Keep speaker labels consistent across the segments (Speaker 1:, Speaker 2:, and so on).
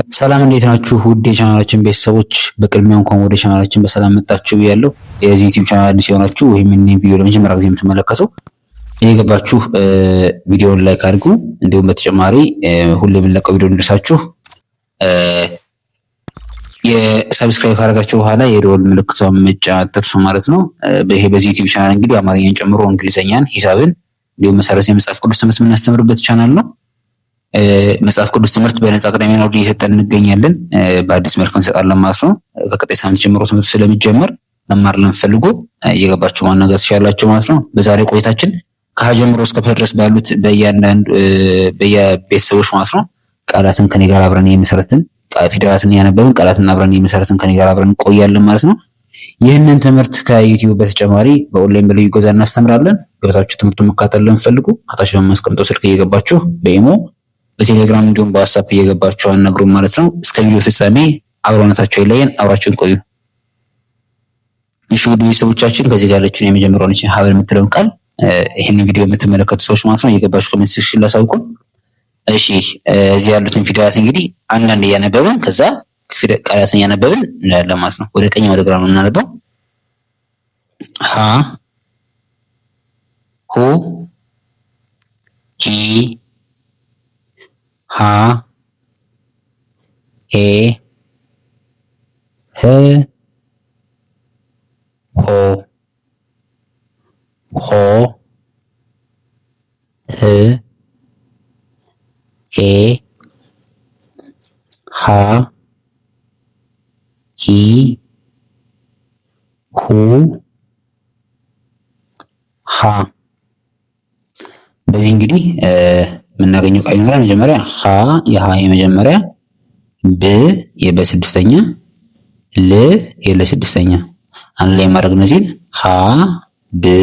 Speaker 1: ሰላም እንዴት ናችሁ? ውድ የቻናላችን ቤተሰቦች በቅድሚያ እንኳን ወደ ቻናላችን በሰላም መጣችሁ ብያለሁ። የዚህ ዩቲዩብ ቻናል አዲስ የሆናችሁ ወይም ይህንን ቪዲዮ ለመጀመሪያ ጊዜ የምትመለከቱ የገባችሁ ቪዲዮውን ላይክ አድርጉ። እንዲሁም በተጨማሪ ሁሌ የምንለቀው ቪዲዮ እንዲደርሳችሁ የሰብስክራይብ ካደረጋችሁ በኋላ የደወል ምልክቷን መጫን አትርሱ ማለት ነው። ይሄ በዚህ ዩቲዩብ ቻናል እንግዲህ አማርኛን ጨምሮ እንግሊዘኛን፣ ሂሳብን እንዲሁም መሰረታዊ የመጽሐፍ ቅዱስ ትምህርት የምናስተምርበት ቻናል ነው። መጽሐፍ ቅዱስ ትምህርት በነጻ ቅዳሜና እሑድ እየሰጠን እንገኛለን። በአዲስ መልክ እንሰጣለን ማለት ነው። ከቀጣይ ሳምንት ጀምሮ ትምህርቱ ስለሚጀመር መማር ለምትፈልጉ እየገባችሁ ማናገር ትችላላችሁ ማለት ነው። በዛሬ ቆይታችን ከሀ ጀምሮ እስከ ፐ ድረስ ባሉት በየቤተሰቦች ማለት ነው ቃላትን ከኔ ጋር አብረን የመሰረትን ፊደላትን እያነበብን ቃላትን አብረን የመሰረትን ከኔ ጋር አብረን እንቆያለን ማለት ነው። ይህንን ትምህርት ከዩቲዩብ በተጨማሪ በኦንላይን በልዩ ገዛ እናስተምራለን። ገብታችሁ ትምህርቱን መካተል ለምትፈልጉ ከታች በማስቀምጠው ስልክ እየገባችሁ በኢሞ በቴሌግራም እንዲሁም በዋትስአፕ እየገባችሁ አናግሩን ማለት ነው። እስከ ቪዲዮ ፍጻሜ አብሮነታችሁ አይለየን፣ አብራችሁን ቆዩ። እሺ ውድ ቤተሰቦቻችን ከዚህ ጋር ያለችውን የመጀመሪያውን ሀብል የምትለውን ቃል ይህንን ቪዲዮ የምትመለከቱ ሰዎች ማለት ነው እየገባችሁ ኮሜንት ሴክሽን ላይ አሳውቁን። እሺ እዚህ ያሉትን ፊደላት እንግዲህ አንዳንድ እያነበብን ከዛ ቃላትን እያነበብን እናያለን ማለት ነው። ወደ ቀኝ ወደ ግራ ነው እናነበው። ሀ ሁ ሂ ሃ ሄ ህ ሆ ሆ ህ ሄ ሃ ሂ ሁ ሃ። በዚህ እንግዲህ የምናገኘው ቃል ይኖራል። መጀመሪያ ሀ የሀ የመጀመሪያ፣ ብ የበ ስድስተኛ፣ ል የለ ስድስተኛ አንድ ላይ ማድረግ እነዚህን ሀ ብ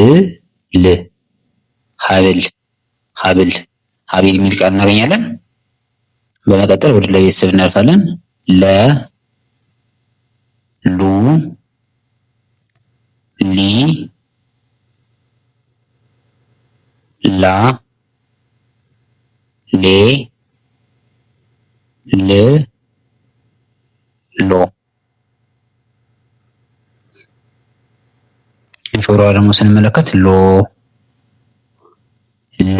Speaker 1: ል ሀብል ሀብል ሀብል የሚል ቃል እናገኛለን። በመቀጠል ወደ ለቤተሰብ እናልፋለን። ለ ሉ ሊ ላ ሌ ል ሎ። ሾራዋ ደግሞ ስንመለከት ሎ ል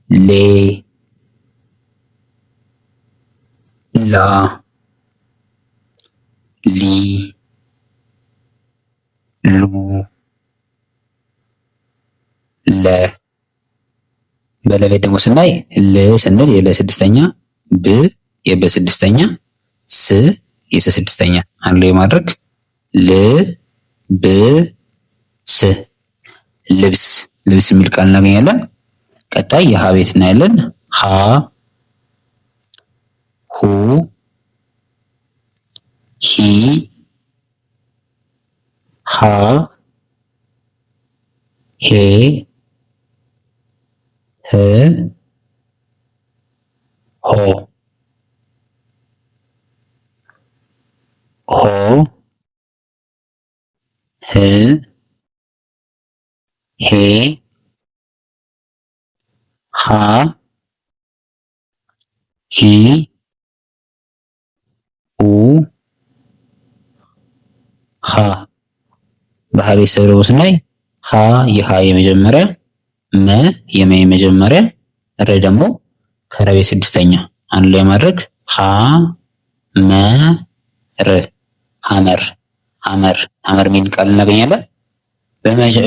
Speaker 1: ሌ ላ ሊ ሉ ለ። በለቤት ደግሞ ስናይ ል ስንል የለ ስድስተኛ፣ ብ የበ ስድስተኛ፣ ስ የሰ ስድስተኛ አንድ ላይ ማድረግ ል ብ ስ ልብስ ልብስ የሚል ቃል እናገኛለን። ቀጣይ የሀ ቤት እናያለን። ሀ ሁ ሂ ሃ ሄ ህ ሆ ሆ ህ ሄ ሃ ሂ ሁ ሃ። በሀ ቤተሰብ ደግሞ ስናይ ሀ የሀ የመጀመሪያ፣ መ የመ የመጀመሪያ፣ ረ ደግሞ ከረቤ ስድስተኛ አንድ ላይ ማድረግ ሀ መ ር ሐመር ሐመር ሐመር የሚል ቃል እናገኛለን።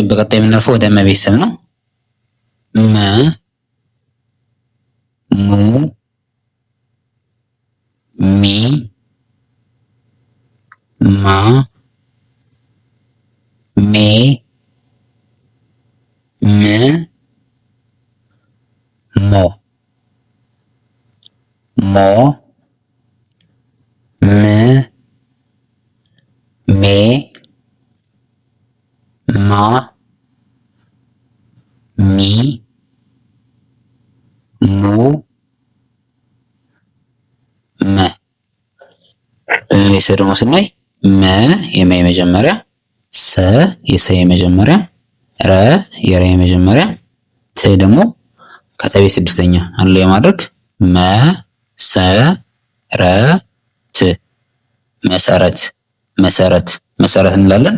Speaker 1: በቀጣይ የምናልፈው ወደ መ ቤተሰብ ነው። መ ሙ ሚ ማ ሜ ም ሞ ሞ ም ሜ ማ ሚ ሙ መ። በቤተሰብ ደግሞ ስናይ መ የመ የመጀመሪያ፣ ሰ የሰ የመጀመሪያ፣ ረ የረ የመጀመሪያ፣ ት ደግሞ ከተቤት ስድስተኛ አንድ ላይ ማድረግ መሰረት መሰረት መሰረት እንላለን።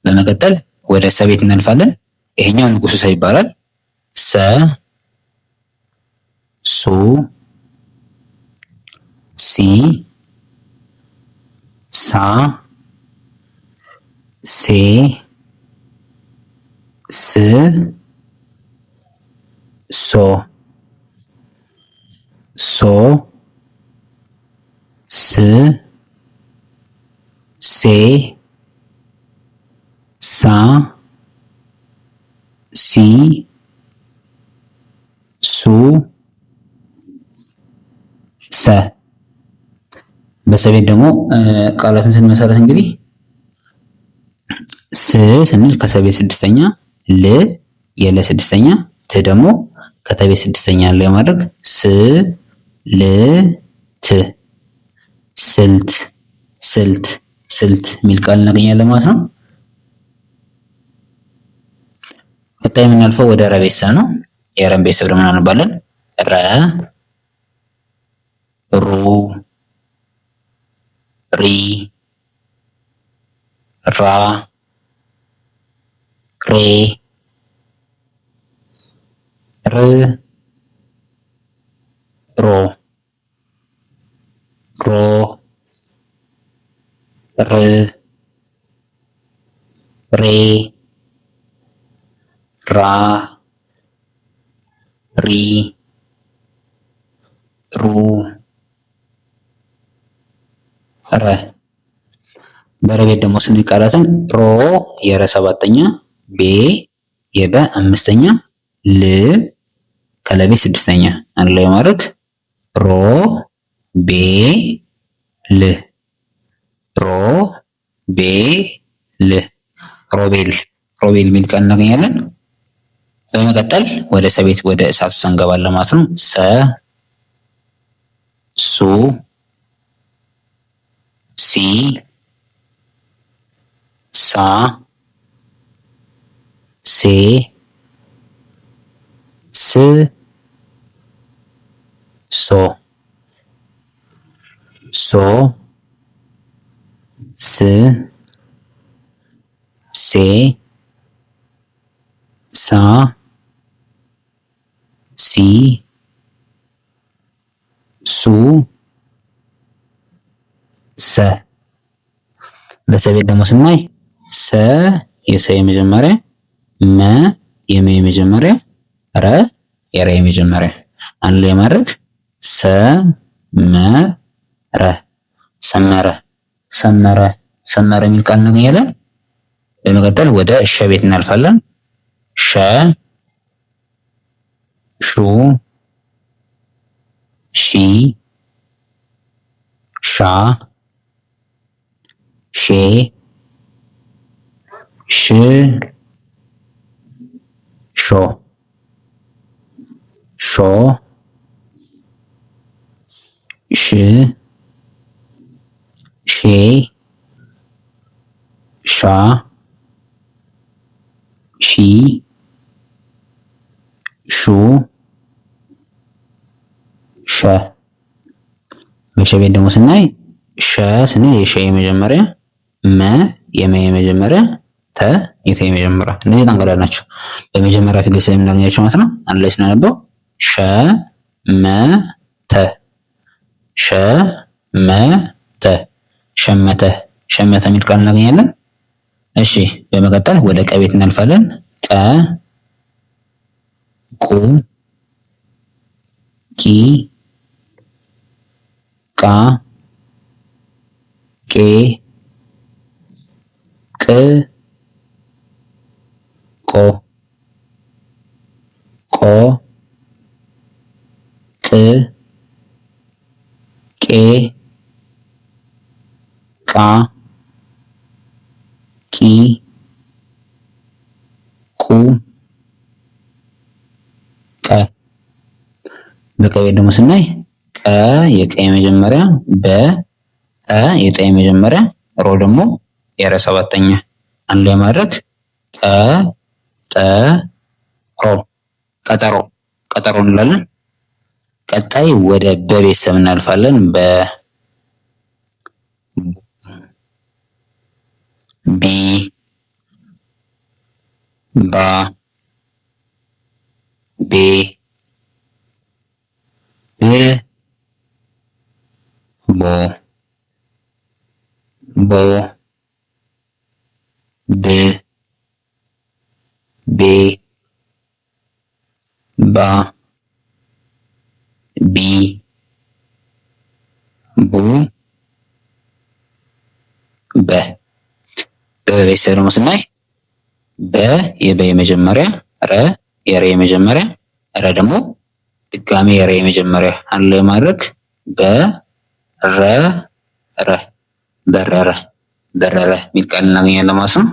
Speaker 1: በመቀጠል ወደ ሰ ቤት እናልፋለን። ይሄኛው ንጉሱ ሰ ይባላል። ሰ ሱ ሲ ሳ ሴ ስ ሶ ሶ ስ ሴ ሳ ሲ ሱ ሰ። በሰቤት ደግሞ ቃላትን ስንመሰረት እንግዲህ ስ ስንል ከሰቤት ስድስተኛ፣ ል የለ ስድስተኛ፣ ት ደግሞ ከተቤት ስድስተኛ ያለው የማድረግ ስ ል ት ስልት ስልት ስልት የሚል ቃል እናገኛለን ማለት ነው። ቀጣይ የምናልፈው ወደ ረ ቤተሰብ ነው። የረን ቤተሰብ ደግሞ እናነባለን። ረ ሩ ሪ ራ ሬ ር ሮ ሮ ር ሬ ራ ሪ ሩ ረ። በረቤት ደግሞ ስንል ቃላትን ሮ የረ ሰባተኛ፣ ቤ የበ አምስተኛ፣ ል ከለቤት ስድስተኛ አንድ ላይ ማድረግ ሮ ቤ ል ሮ ቤ ል ሮቤል ሮቤል የሚል ቃል እናገኛለን። በመቀጠል ወደ ሰቤት ወደ እሳቱ እንገባለን ማለት ነው። ሰ ሱ ሲ ሳ ሴ ስ ሶ ሶ ስ ሴ ሳ ሲ ሱ ሰ። በሰቤት ደግሞ ስናይ ሰ የሰ የመጀመሪያ፣ መ የመ የመጀመሪያ፣ ረ የረ የመጀመሪያ አንድ ላይ ማድረግ ሰ መ ረ ሰመረ ሰመረ ሰመረ የሚል ቃል እናገኛለን። በመቀጠል ወደ ሸ ቤት እናልፋለን። ሸ ሹ ሺ ሻ ሼ ሽ ሾ ሾ ሽ ሼ ሻ ሺ ሹ ሸ። በሸ ቤት ደግሞ ስናይ ሸ ስንል የሸ የመጀመሪያ፣ መ የመ የመጀመሪያ፣ ተ የተ የመጀመሪያ እነዚህ ጠንቀላል ናቸው። በመጀመሪያ ፊደል ስለምናገኛቸው ማለት ነው። አንድ ላይ ስናነበው ሸ መ ተ ሸ መ ተ ሸመተ ሸመተ የሚል ቃል እናገኛለን። እሺ በመቀጠል ወደ ቀ ቤት እናልፋለን። ቀ ቁ ቂ ቃ ቄ ቅ ቆ ቆ ቅ ቄ ቃ ቂ ቁ ቀ። በቀ ቤት ደግሞ ስናይ ቀ የቀ የመጀመሪያ፣ በ የጠ የመጀመሪያ፣ ሮ ደግሞ የረ ሰባተኛ አንድ ላይ ማድረግ ቀ ጠ ሮ ቀጠሮ ቀጠሮ እንላለን። ቀጣይ ወደ በቤተሰብ እናልፋለን። ቢ ባ ቤ ብ ቦ ቦ ብ ቤ ባ ቢ ቡ በ በቤተሰብ ደግሞ ስናይ በ የበ የመጀመሪያ፣ ረ የረ የመጀመሪያ፣ ረ ደግሞ ድጋሜ የረ የመጀመሪያ አንድ ላይ ማድረግ በረረ በረረ በረረ የሚል ቃል እናገኛለን ማለት ነው።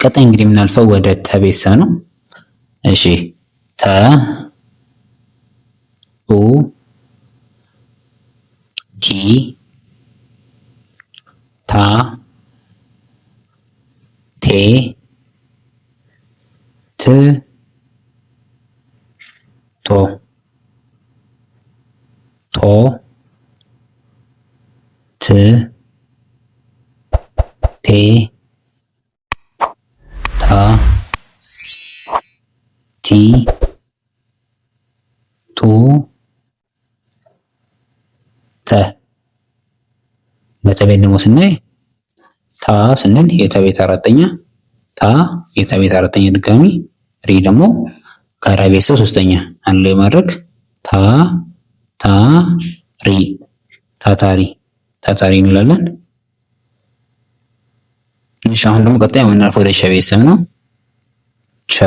Speaker 1: ቀጣይ እንግዲህ የምናልፈው ወደ ተ ቤተሰብ ነው። እሺ ተ ኡ ቲ ታ ቴ ት ቶ ቶ ት ቴ ታ ቲ ቱ ተ በተቤት ደግሞ ስናይ ታ ስንል የተቤት አራተኛ፣ ታ የተቤት አራተኛ ድጋሚ፣ ሪ ደግሞ ከረ ቤተሰብ ሶስተኛ አንድ ላይ ማድረግ ታ ታ ሪ ታታሪ ታታሪ እንላለን። እሺ አሁን ደግሞ ቀጣይ የምናልፈው ወደ ቸ ቤተሰብ ነው። ቸ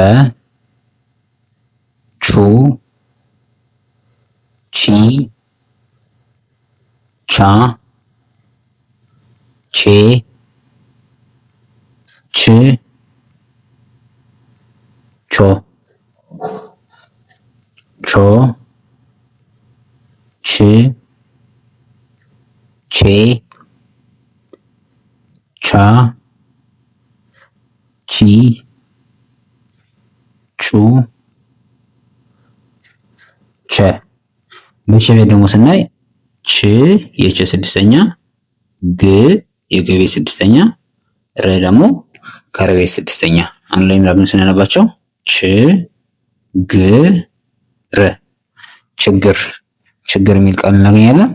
Speaker 1: ቹ ቺ ቻ ቼ ች ቾ ቾ ች ቼ ቻ ቺ ቹ ቸ በቸ ቤት ደግሞ ስናይ ች የቸ ስድስተኛ፣ ግ የገ ቤት ስድስተኛ፣ ረ ደግሞ ከረ ቤት ስድስተኛ አንድ ላይ ምናምን ስናነባቸው ች ግ ር ችግር ችግር የሚል ቃል እናገኛለን።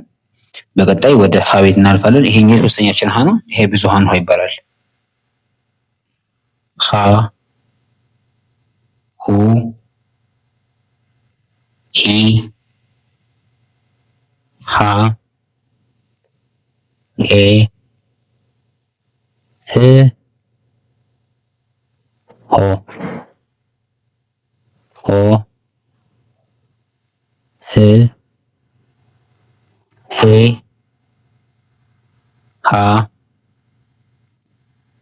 Speaker 1: በቀጣይ ወደ ሀ ቤት እናልፋለን። ይሄኛው ሶስተኛችን ሀ ነው። ይሄ ብዙሃን ሀ ይባላል። ሀ ሁ ሂ ሃ ሄ ህ ሆ ሆ ህ ሄ ሃ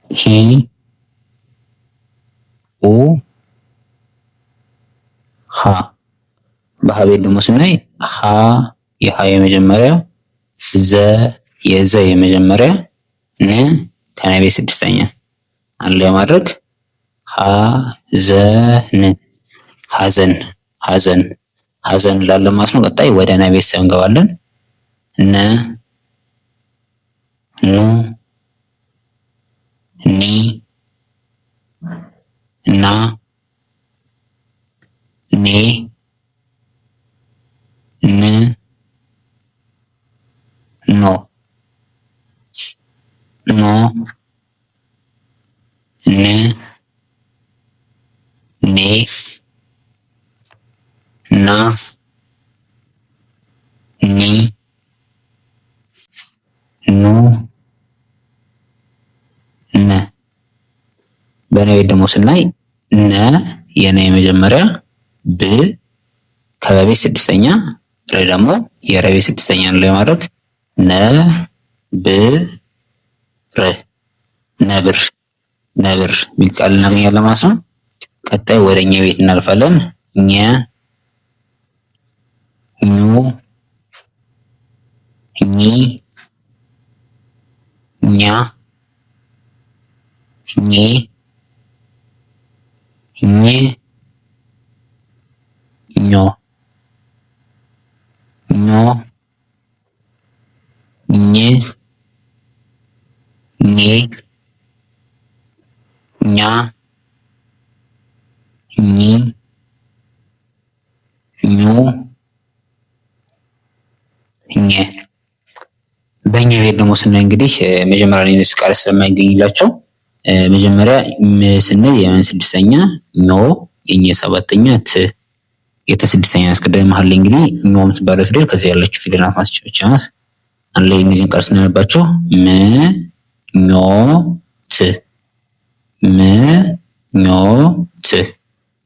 Speaker 1: ሂ ኡ ሃ በሀ ቤት ደግሞ ስናይ ሃ የሃ የመጀመሪያ፣ ዘ የዘ የመጀመሪያ፣ ን ከነ ቤት ስድስተኛ አንድ ላይ ማድረግ ሀዘን ሀዘን ሀዘን ሀዘን እንላለን ማለት ነው። ቀጣይ ወደ ነ ቤተሰብ እንገባለን። ነ ኑ ኒ ና ኔ ን ኖ ኖ ን ኔ ና ኒ ኑ ነ በነ ቤት ደግሞ ስናይ ነ የነ የመጀመሪያ፣ ብ ከበቤት ስድስተኛ፣ ረ ደግሞ የረቤት ስድስተኛ ላይ ማድረግ ነ ብ ር ነብር ነብር የሚል ቃል እናገኛለን ማለት ነው። ቀጣይ ወደ እኛ ቤት እናልፋለን። ኘ ኙ ኚ ኛ ኜ ኝ ኞ ኞ ኝ ኜ ኛ ኚ ኙ ኘ። በእኛ ቤት ደግሞ ስናይ እንግዲህ መጀመሪያ ላይ እነዚህ ቃል ስለማይገኝላቸው መጀመሪያ ስንል የመን ስድስተኛ ኞ የኘ ሰባተኛ ት የተ ስድስተኛ አስቀድመን መሀል ላይ እንግዲህ ኞ የምትባለው ፊደል ከዚህ ያለችው ፊደል ናት ማስጨበጫ ናት። አንድ ላይ እነዚህን ቃል ስናነባቸው ም ኞ ት ም ኞ ት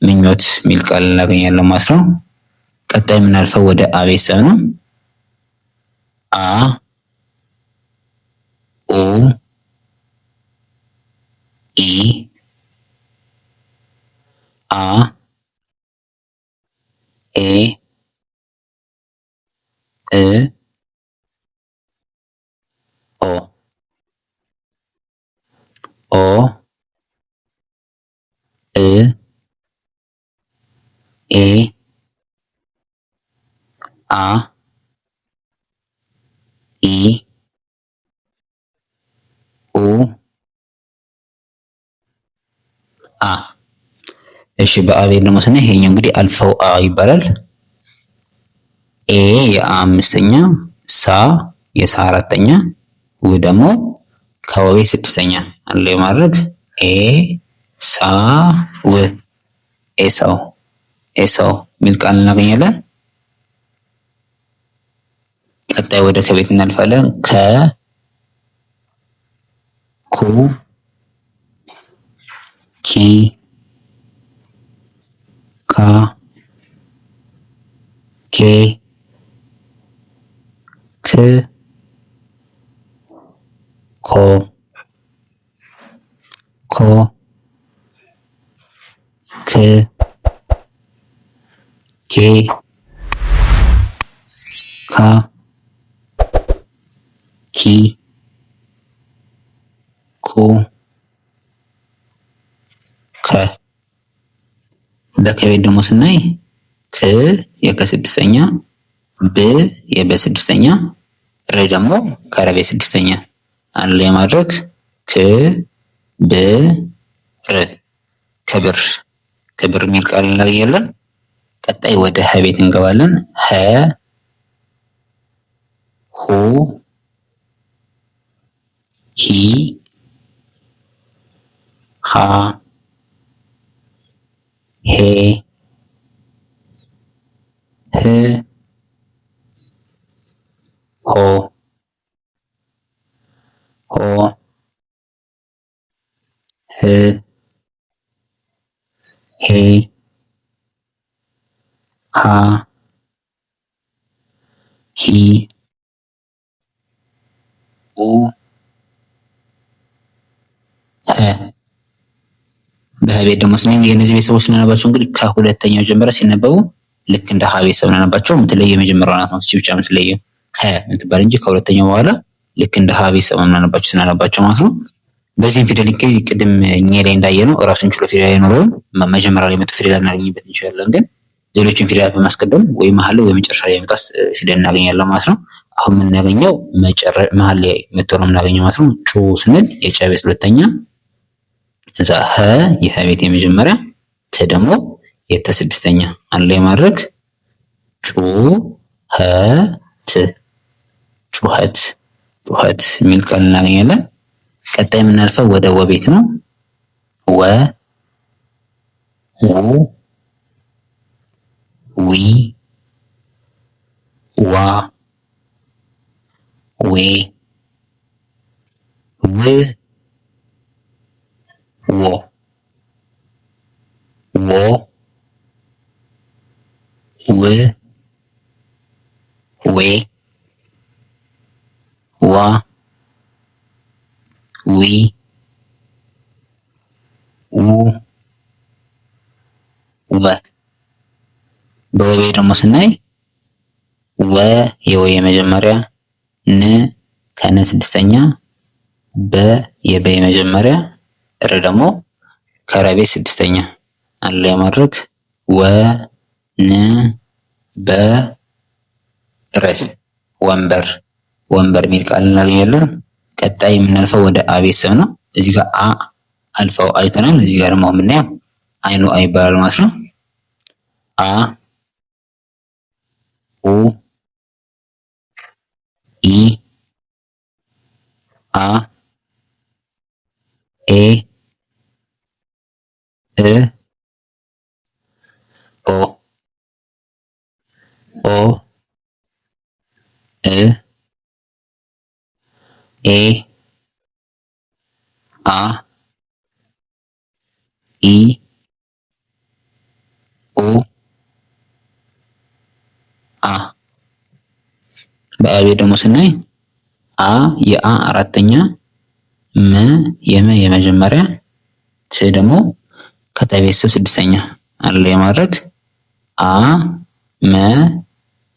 Speaker 1: ምኞት የሚል ቃል እናገኛለን ማለት ነው። ቀጣይ የምናልፈው ወደ አ ቤተሰብ ነው። አ ኡ ኢ አ ኤ እ ኦ ኦ እ ኤ አ ኢ ኡ አ። እሺ በአ ቤት ደግሞ ስናይ ይሄኛው እንግዲህ አልፈው አ ይባላል። ኤ የአ አምስተኛ፣ ሳ የሳ አራተኛ፣ ው ደግሞ ከወቤ ስድስተኛ አንድ ላይ ማድረግ ኤ ሳ ው ኤሳው ኤሳው የሚል ቃል እናገኛለን። ቀጣይ ወደ ከቤት እናልፋለን። ከ ኩ ኪ ካ ኬ ክ ኮ ኮ ክ ኬ ካ ኪ ኩ ከ። በከቤት ደግሞ ስናይ ክ የከስድስተኛ፣ ብ የበስድስተኛ፣ ር ደግሞ ከረቤ ስድስተኛ አንድ ላይ ማድረግ ክ ብ ር ክብር ክብር የሚል ቃል እናገኛለን። ቀጣይ ወደ ሀ ቤት እንገባለን። ሀ ሁ ሂ ሃ ሄ ህ ሆ ሆ ህ ሄ ሃ ሂ ኡ ኸ። በሀ ቤት ደግሞ ስናይ የእነዚህ ቤተሰቦች ስናነባቸው እንግዲህ ከሁለተኛው ጀምረ ሲነበቡ ልክ እንደ ሀ ቤተሰብ እናነባቸው። የምትለየ የመጀመሪያዋ ናት ማለት ብቻ የምትለየው ሀ የምትባል እንጂ ከሁለተኛው በኋላ ልክ እንደ ሀ ቤተሰብ እናነባቸው ስናነባቸው ማለት ነው። በዚህም ፊደል እንግዲህ ቅድም እኛ ላይ እንዳየነው እራሱን ችሎ ፊደል አይኖረውም። መጀመሪያ ላይ መጡ ፊደል እናገኝበት እንችላለን፣ ግን ሌሎችን ፊደላት በማስቀደም ወይ መሀል ላይ ወይ መጨረሻ ላይ መጣ ፊደል እናገኛለን ማለት ነው። አሁን የምናገኘው መሀል ላይ መጥቶ ነው የምናገኘው ማለት ነው። ጩ ስንል የጨ ቤት ሁለተኛ፣ እዛ ሀ የሀ ቤት የመጀመሪያ፣ ት ደግሞ የተ ስድስተኛ አንድ ላይ ማድረግ ጩ ሀ ት ጩኸት ጩኸት የሚል ቃል እናገኛለን። ቀጣይ የምናልፈው ወደ ወ ቤት ነው። ወ ው ዊ ዋ ዌ ው ዎ ዎ ው ዌ ዋ ዊ ው ወ። በወቤ ደግሞ ስናይ ወ የወ የመጀመሪያ፣ ን ከነ ስድስተኛ፣ በ የበ የመጀመሪያ፣ ር ደግሞ ከረቤት ስድስተኛ አንድ ላይ ማድረግ ወ ወንበር ወንበር የሚል ቃል እናገኛለን። ቀጣይ የምናልፈው ወደ አ ቤተሰብ ነው። እዚህ ጋር አ አልፈው አይተናል። እዚህ ጋር ደግሞ የምናየው አይኑ አ ይባላል ማለት ነው። አ ኡ ኢ አ ኤ እ ኦ ኦ እ ኤ አ ኢ ኡ አ። በአ ቤት ደግሞ ስናይ አ የአ አራተኛ፣ መ የመ የመጀመሪያ፣ ት ደግሞ ከተ ቤተሰብ ስድስተኛ አንድ ላይ ማድረግ አ መ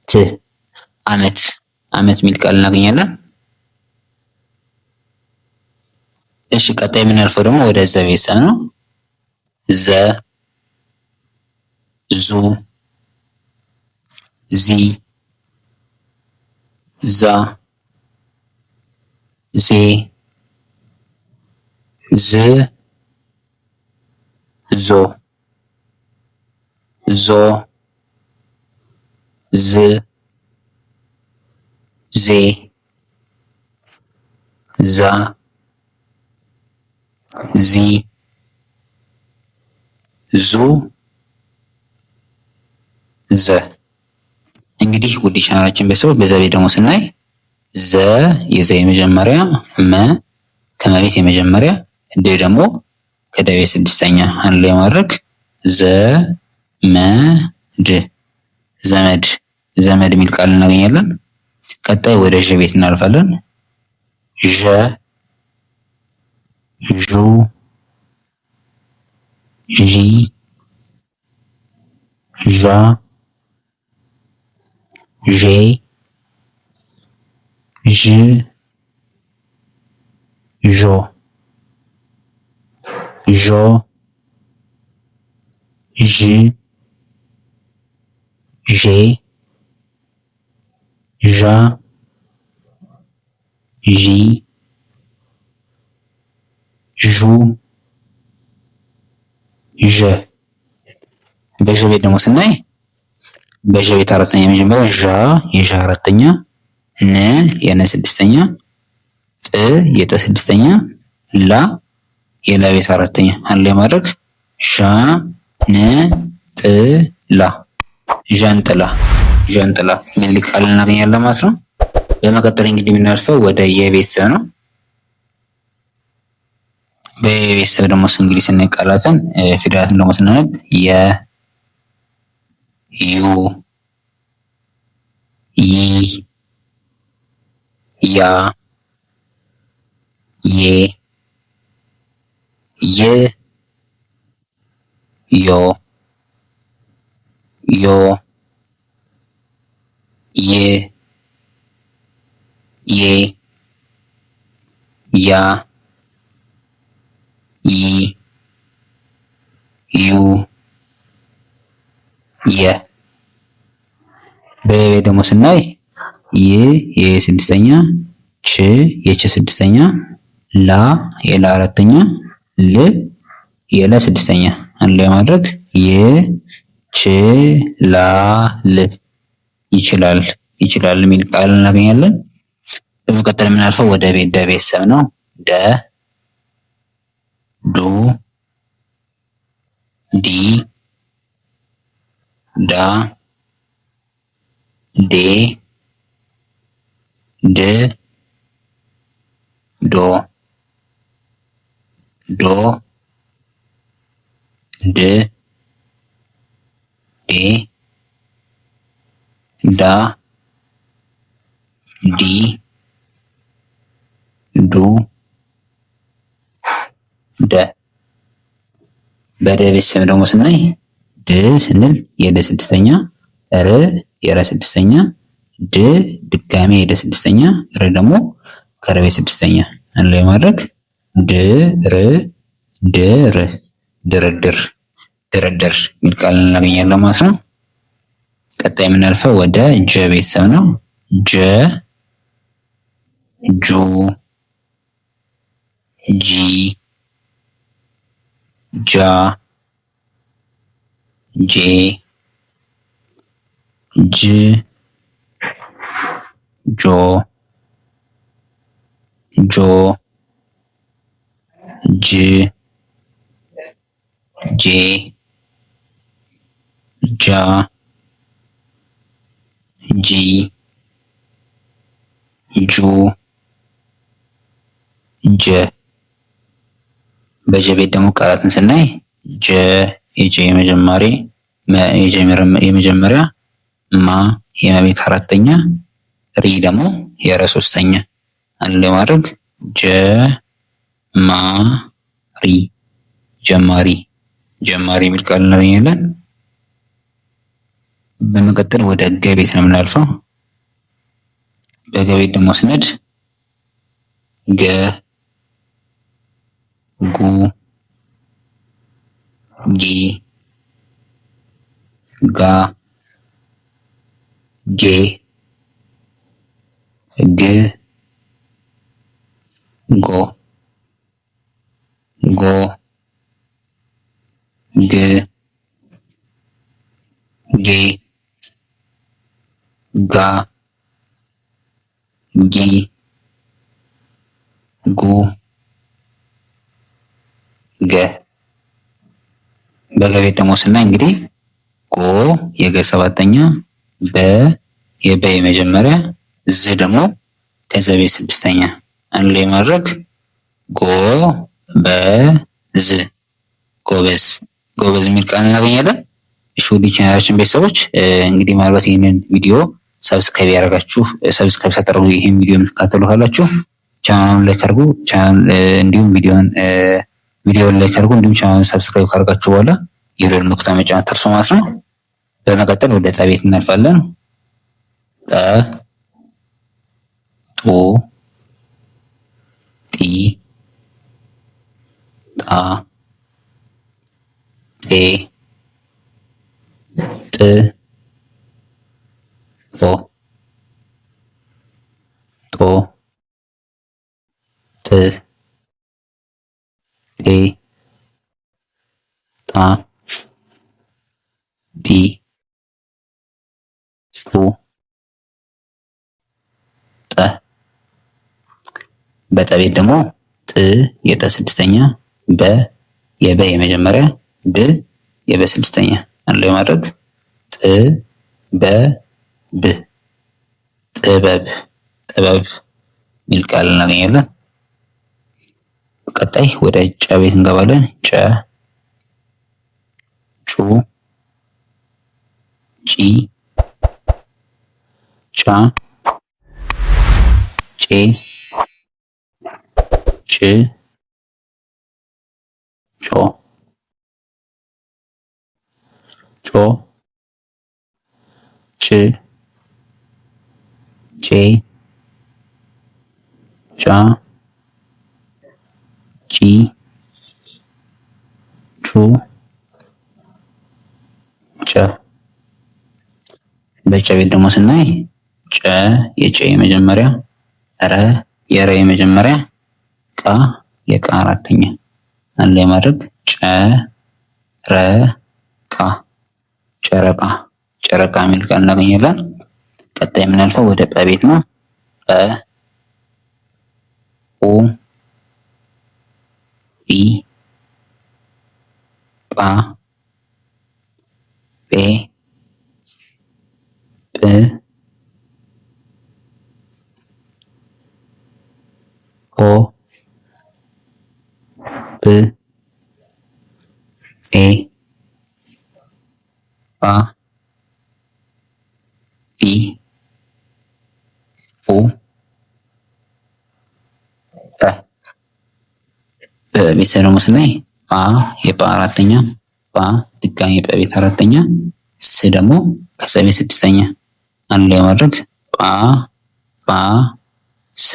Speaker 1: ት አመት አመት የሚል ቃል እናገኛለን። እሺ ቀጣይ የምናልፈው ደግሞ ወደ ዘ ቤተሰብ ነው። ዘ ዙ ዚ ዛ ዜ ዝ ዞ ዞ ዝ ዜ ዛ ዚ ዙ ዘ። እንግዲህ ውድ ቻናላችን ቤተሰቦች በዘ ቤት ደግሞ ስናይ ዘ የዘ የመጀመሪያ፣ መ ከመቤት የመጀመሪያ፣ ድ ደግሞ ከደቤት ስድስተኛ አንድ ላይ ማድረግ ዘ መ ድ ዘመድ ዘመድ የሚል ቃል እናገኛለን። ቀጣይ ወደ ዠ ቤት እናልፋለን። ዠ ዡ ዢ ዣ ዤ ዥ ዦ ዦ ዥ ዤ ዣ ዢ ዡ ዠ። በዠ ቤት ደግሞ ስናይ በዠ ቤት አራተኛ የመጀመሪያ ዣ የዣ አራተኛ፣ ነ የነ ስድስተኛ፣ ጥ የጠ ስድስተኛ፣ ላ የላ ቤት አራተኛ አንድ ላይ ማድረግ ዣ ነ ጥ ላ ዣንጥላ ዣንጥላ የሚል ቃል እናገኛለን ማለት ነው። በመቀጠል እንግዲህ የምናልፈው ወደ የቤተሰብ ነው። በቤተሰብ ደግሞ እንግዲህ ስናይ ቃላትን ፊደላትን ደግሞ ስናነብ የ ዩ ይ ያ ዬ ይ ዮ ዮ ዬ ዬ ያ ይ ዩ የ። በቤት ደግሞ ስናይ ይ የስድስተኛ፣ ች የች ስድስተኛ፣ ላ የላ አራተኛ፣ ል የለ ስድስተኛ አንድ ላይ ማድረግ የ ች ላ ል ይችላል ይችላል የሚል ቃል እናገኛለን። በመቀጠል የምናልፈው ወደ ቤት ደ ቤተሰብ ነው። ደ ዱ ዲ ዳ ዴ ድ ዶ ዶ ድ ዴ ዳ ዲ ዱ ደ። በደ ቤተሰብ ደግሞ ስናይ ድ ስንል የደ ስድስተኛ፣ ር የረ ስድስተኛ፣ ድ ድጋሜ የደ ስድስተኛ፣ ር ደግሞ ከረ ቤት ስድስተኛ አንድ ላይ ማድረግ ድ ር ድር ድርድር ድርድር የሚል ቃል እናገኛለን ማለት ነው። ቀጣይ የምናልፈው ወደ ጀ ቤተሰብ ነው። ጀ፣ ጁ፣ ጂ፣ ጃ፣ ጄ፣ ጅ፣ ጆ፣ ጆ፣ ጅ፣ ጄ፣ ጃ፣ ጂ፣ ጁ፣ ጀ። በጀ ቤት ደግሞ ቃላትን ስናይ ጀ የጀ የመጀመሪያ፣ ማ የመቤት አራተኛ፣ ሪ ደግሞ የረ ሶስተኛ አንድ ላይ ማድረግ ጀ ማ ሪ ጀማሪ የሚል ቃል እናገኛለን። በመቀጠል ወደ ገ ቤት ነው የምናልፈው። በገ ቤት ደግሞ ስነድ ገ፣ ጉ፣ ጊ፣ ጋ፣ ጌ፣ ግ፣ ጎ፣ ጎ፣ ግ፣ ጌ፣ ጋ፣ ጊ፣ ጉ፣ ገ። በገ ቤት ደግሞ ስናይ እንግዲህ ጎ የገ ሰባተኛ፣ በ የበ የመጀመሪያ፣ ዝ ደግሞ ከዘ ቤት ስድስተኛ አንድ ላይ ማድረግ ጎ በዝ ጎበዝ የሚል ቃል እናገኛለን። እሺ ውድ ቻናላችን ቤተሰቦች እንግዲህ ምናልባት ይህንን ቪዲዮ ሰብስክራይብ ያደረጋችሁ ሰብስክራይብ ሳታደርጉ ይህን ቪዲዮ የምትከታተሉ ካላችሁ ቻናሉን ላይክ አድርጉ። እንዲሁም ቪዲዮን ላይክ አድርጉ። እንዲሁም ቻናሉን ሰብስክራይብ ካደረጋችሁ በኋላ የደወል ምልክቱን መጫን አትርሱ ማለት ነው። በመቀጠል ወደ ጠ ቤት እናልፋለን። ጠ፣ ጦ፣ ጢ፣ ጣ፣ ጤ፣ ጥ፣ ጦ፣ ጥ፣ ጤ፣ ጣ፣ ጢ፣ ጡ፣ ጠ። በጠ ቤት ደግሞ ጥ የጠ ስድስተኛ፣ በ የበ የመጀመሪያ፣ ብ የበ ስድስተኛ አንድ ላይ ማድረግ ጥ በ ብ ጥበብ የሚል ቃል እናገኛለን። ቀጣይ ወደ ጨ ቤት እንገባለን። ጨ፣ ጩ፣ ጪ፣ ጫ፣ ጬ፣ ጭ፣ ጮ፣ ጭ፣ ጬ፣ ጫ፣ ጪ፣ ጩ፣ ጨ። በጨ ቤት ደግሞ ስናይ ጨ የጨ የመጀመሪያ፣ ረ የረ የመጀመሪያ፣ ቃ የቃ አራተኛ አንድ ላይ ማድረግ ጨ ረ ቃ ጨረቃ የሚል ቃል እናገኛለን። ቀጣይ የምናልፈው ወደ ጰ ቤት ነው። ጰ፣ ጱ፣ ጲ፣ ጳ፣ ጴ፣ ጵ፣ ጶ፣ ጵ፣ ጼ፣ ጳ፣ ጲ፣ ጱ፣ ጰ። በቤተሰብ ደግሞ ስናይ ጳ የጳ አራተኛ፣ ጳ ድጋሚ የጰ ቤት አራተኛ፣ ስ ደግሞ ከጸ ቤት ስድስተኛ አንድ ላይ ማድረግ ጳ ጳ ስ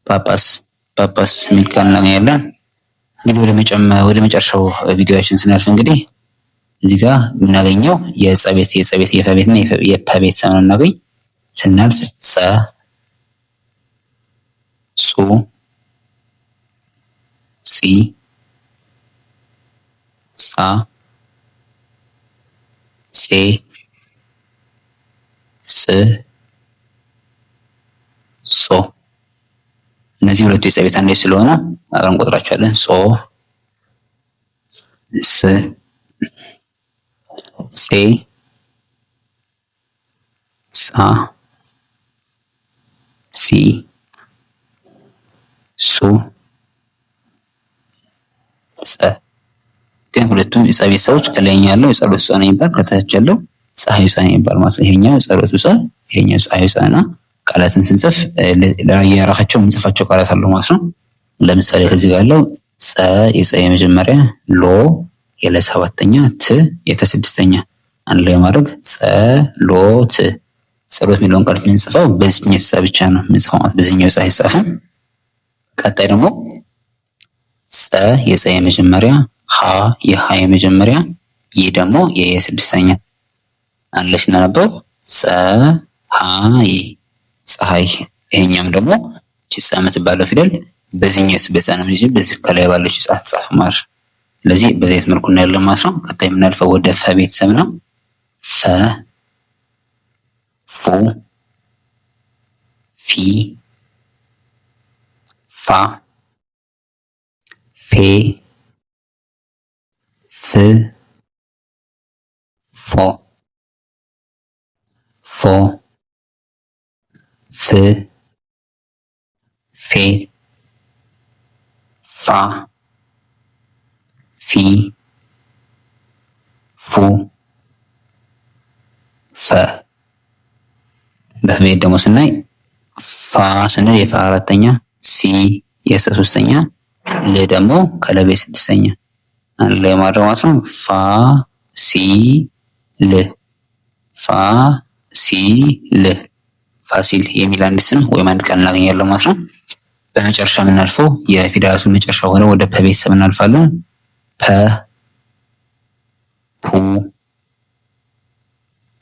Speaker 1: ጳጳስ የሚል ቃል እናገኛለን። እንግዲህ ወደ መጨረሻው ቪዲዮችን ስናልፍ እንግዲህ እዚህ ጋር የምናገኘው የጸ ቤት የፈ ቤትና የፐ ቤተሰብ ነው እናገኝ። ስናልፍ ጸ፣ ጹ፣ ጺ፣ ጻ፣ ጼ፣ ጽ፣ ጾ። እነዚህ ሁለቱ የጸ ቤት አንድ ስለሆነ አብረን እንቆጥራቸዋለን። ጾ፣ ስ፣ ጼ፣ ጻ፣ ሲ፣ ሱ፣ ጸ። ግን ሁለቱም የጸ ቤተሰቦች ከላይኛ ያለው የጸሎቱ ጸ ነው የሚባል፣ ከታች ያለው ፀሐዩ ጸ ነው የሚባል ማለት ነው። ይሄኛው የጸሎቱ ጸ፣ ይሄኛው ፀሐዩ ጸ እና ቃላትን ስንጽፍ የራሳቸው የምንጽፋቸው ቃላት አሉ ማለት ነው። ለምሳሌ ከዚህ ጋር ያለው ጸ የጸ የመጀመሪያ፣ ሎ የለ ሰባተኛ፣ ት የተ ስድስተኛ አንድ ላይ ማድረግ ጸሎት። ጸሎት የሚለውን ቃል የምንጽፈው በዚህኛው ጸ ብቻ ነው የምንጽፈው ማለት በዚህኛው ጸ አይጻፍም። ቀጣይ ደግሞ ጸ የጸ የመጀመሪያ፣ ሀ የሀ የመጀመሪያ፣ ይህ ደግሞ የየ ስድስተኛ አንድ ላይ ስናነበው ፀሐይ ፀሐይ። ይሄኛም ደግሞ እቺ ጸ የምትባለው ፊደል በዚህኛው በጸ ነው እንጂ በዚህ ከላይ ባለች ጸ አትጻፍ ማለት። ስለዚህ በዚህ መልኩ እናያለን ማለት ነው። ቀጣይ የምናልፈው ወደ ፈ ቤተሰብ ነው። ፈ፣ ፉ፣ ፊ፣ ፋ፣ ፌ፣ ፍ፣ ፎ፣ ፎ፣ ፍ፣ ፌ፣ ፋ፣ ፊ፣ ፉ፣ ፈ። በፈ ደግሞ ስናይ ፋ ስንል የፈ አራተኛ፣ ሲ የሰ ሶስተኛ፣ ል ደግሞ ከለቤት ስድስተኛ አንድ ላይ ማድረግ ማለት ነው። ፋ ሲ ል፣ ፋ ሲ ል፣ ፋሲል የሚል አንድ ስም ወይም አንድ ቃል እናገኛለን ማለት ነው። በመጨረሻ የምናልፈው የፊደላቱ መጨረሻ ሆነ ወደ ፐ ቤተሰብ እናልፋለን። ፐ፣ ፑ፣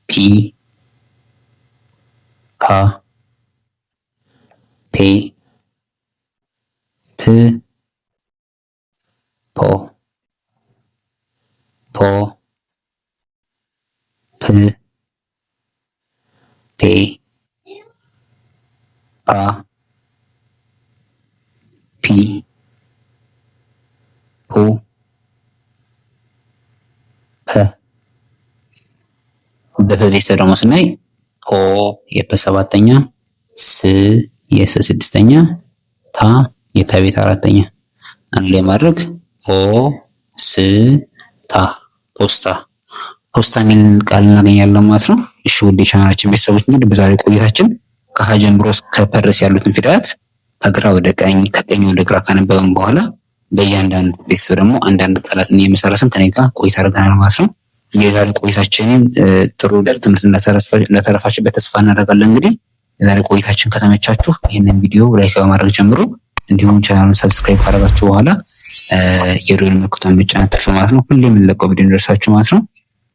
Speaker 1: ፒ፣ ፓ፣ ፔ፣ ፕ፣ ፖ፣ ፖ፣ ፕ፣ ፔ፣ ፓ፣ ፒ፣ ፑ፣ ፐ። በፈ ቤተሰብ ደግሞ ስናይ ሆ የፐ ሰባተኛ፣ ስ የሰ ስድስተኛ፣ ታ የተ ቤት አራተኛ አንድ ላይ ማድረግ ሆ ስ ታ ፖስታ። ፖስታ የሚል ቃል እናገኛለን ማለት ነው። እሺ ውድ የቻናላችን ቤተሰቦች እንግዲህ በዛሬ ቆይታችን ከሀ ጀምሮ እስከ ፐ ድረስ ያሉትን ፊደላት ከግራ ወደ ቀኝ ከቀኝ ወደ ግራ ካነበብን በኋላ በእያንዳንዱ ቤተሰብ ደግሞ አንዳንድ ቃላትን እየመሰረትን ከኔ ጋር ቆይታ አድርገናል ማለት ነው። የዛሬ ቆይታችንን ጥሩ ትምህርት እንደተረፋችበት ተስፋ እናደርጋለን። እንግዲህ የዛሬ ቆይታችን ከተመቻችሁ ይህንን ቪዲዮ ላይክ በማድረግ ጀምሩ። እንዲሁም ቻናሉን ሰብስክራይብ ካደረጋችሁ በኋላ የደወል ምልክቱን መጫን አትርሱ ማለት ነው። ሁሌ የምንለቀው ቪዲዮ እንደርሳችሁ ማለት ነው።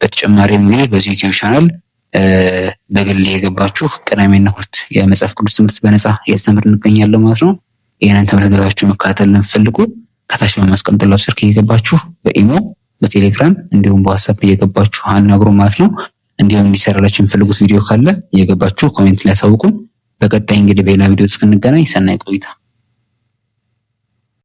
Speaker 1: በተጨማሪም እንግዲህ በዚህ ዩቲዩብ ቻናል በግል የገባችሁ ቅዳሜና እሑድ የመጽሐፍ ቅዱስ ትምህርት በነፃ እያስተምርን እንገኛለን ማለት ነው። ይህንን ትምህርት ገብታችሁ መከታተል ለምትፈልጉ ከታች በማስቀምጥላችሁ ስልክ እየገባችሁ በኢሞ በቴሌግራም እንዲሁም በዋትስአፕ እየገባችሁ አናግሩ ማለት ነው። እንዲሁም እንዲሰራላችሁ የምትፈልጉት ቪዲዮ ካለ እየገባችሁ ኮሜንት ላይ አሳውቁን። በቀጣይ እንግዲህ በሌላ ቪዲዮ እስክንገናኝ ሰናይ ቆይታ